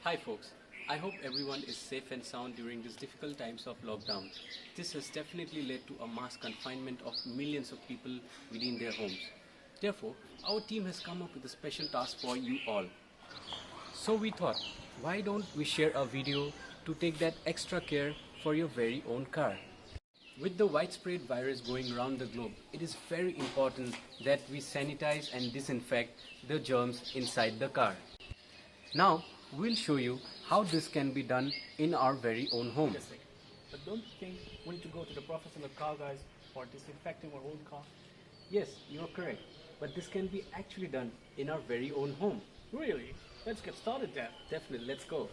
Hi folks, I hope everyone is safe and sound during these difficult times of lockdown. This has definitely led to a mass confinement of millions of people within their homes. Therefore, our team has come up with a special task for you all. So we thought, why don't we share a video to take that extra care for your very own car? With the widespread virus going around the globe, it is very important that we sanitize and disinfect the germs inside the car. Now, we'll show you how this can be done in our very own home. But don't you think we need to go to the professional car guys for disinfecting our own car? Yes, you are correct. But this can be actually done in our very own home. Really? Let's get started then. Definitely, let's go.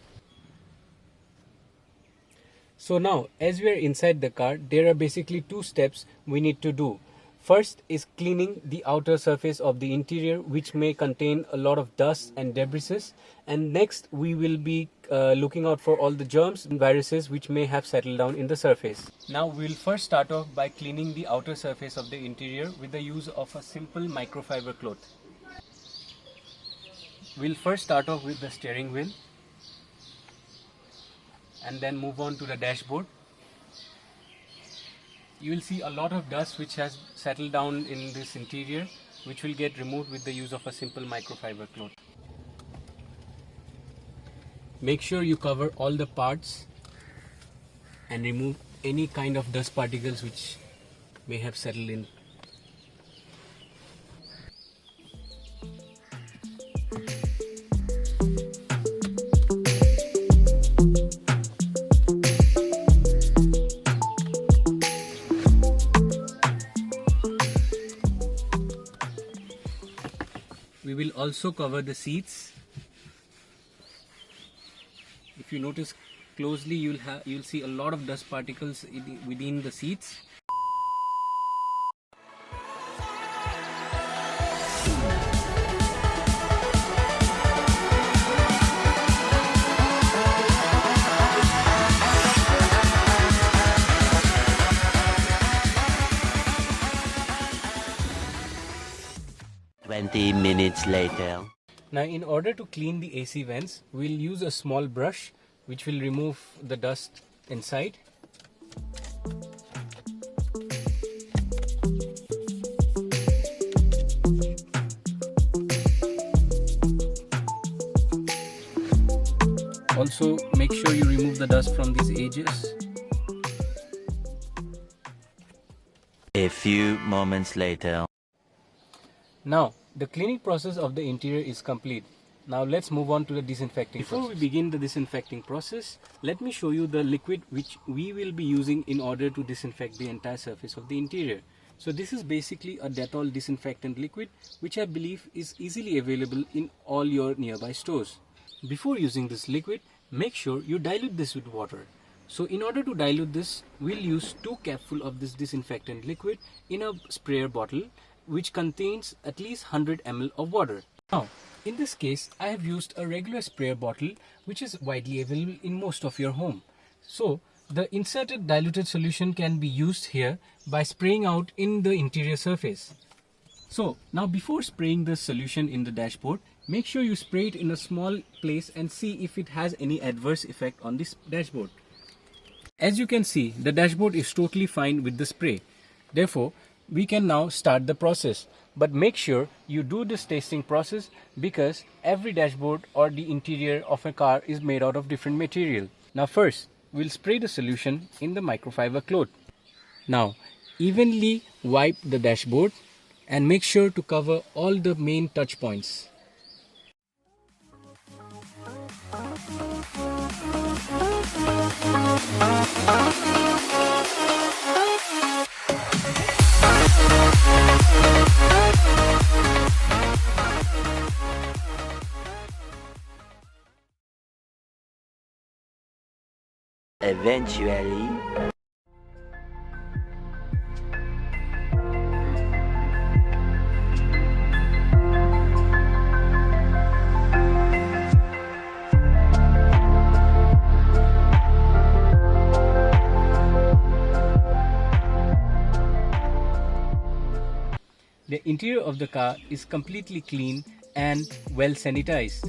So now, as we are inside the car, there are basically two steps we need to do. First is cleaning the outer surface of the interior, which may contain a lot of dust and debris. And next, we will be looking out for all the germs and viruses which may have settled down in the surface. Now, we'll first start off by cleaning the outer surface of the interior with the use of a simple microfiber cloth. We'll first start off with the steering wheel and then move on to the dashboard. You will see a lot of dust which has settled down in this interior, which will get removed with the use of a simple microfiber cloth. Make sure you cover all the parts and remove any kind of dust particles which may have settled in. We will also cover the seats. If you notice closely, you'll see a lot of dust particles within the seats. Twenty minutes later. Now, in order to clean the AC vents, we'll use a small brush which will remove the dust inside. Also, make sure you remove the dust from these edges. A few moments later. Now, the cleaning process of the interior is complete. Now let's move on to the disinfecting process. Before we begin the disinfecting process, let me show you the liquid which we will be using in order to disinfect the entire surface of the interior. So this is basically a Dettol disinfectant liquid which I believe is easily available in all your nearby stores. Before using this liquid, make sure you dilute this with water. So in order to dilute this, we'll use 2 capfuls of this disinfectant liquid in a sprayer bottle which contains at least 100 ml of water. Now, in this case, I have used a regular sprayer bottle which is widely available in most of your home. So, the inserted diluted solution can be used here by spraying out in the interior surface. So, now before spraying the solution in the dashboard, make sure you spray it in a small place and see if it has any adverse effect on this dashboard. As you can see, the dashboard is totally fine with the spray. Therefore, we can now start the process, but make sure you do this tasting process because every dashboard or the interior of a car is made out of different material. Now first, we'll spray the solution in the microfiber cloth. Now, evenly wipe the dashboard and make sure to cover all the main touch points. Eventually. The interior of the car is completely clean and well sanitized.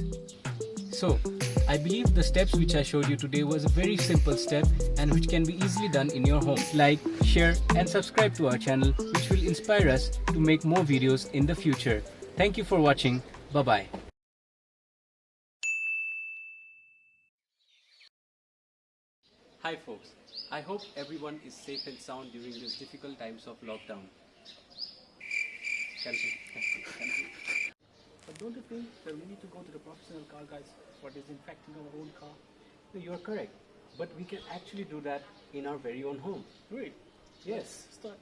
So, I believe the steps which I showed you today was a very simple step and which can be easily done in your home. Like, share and subscribe to our channel, which will inspire us to make more videos in the future. Thank you for watching. Bye-bye. Hi folks, I hope everyone is safe and sound during these difficult times of lockdown. But don't you think that we need to go to the professional car guys for disinfecting our own car? No, you're correct, but we can actually do that in our very own home. Great. Yes. Start.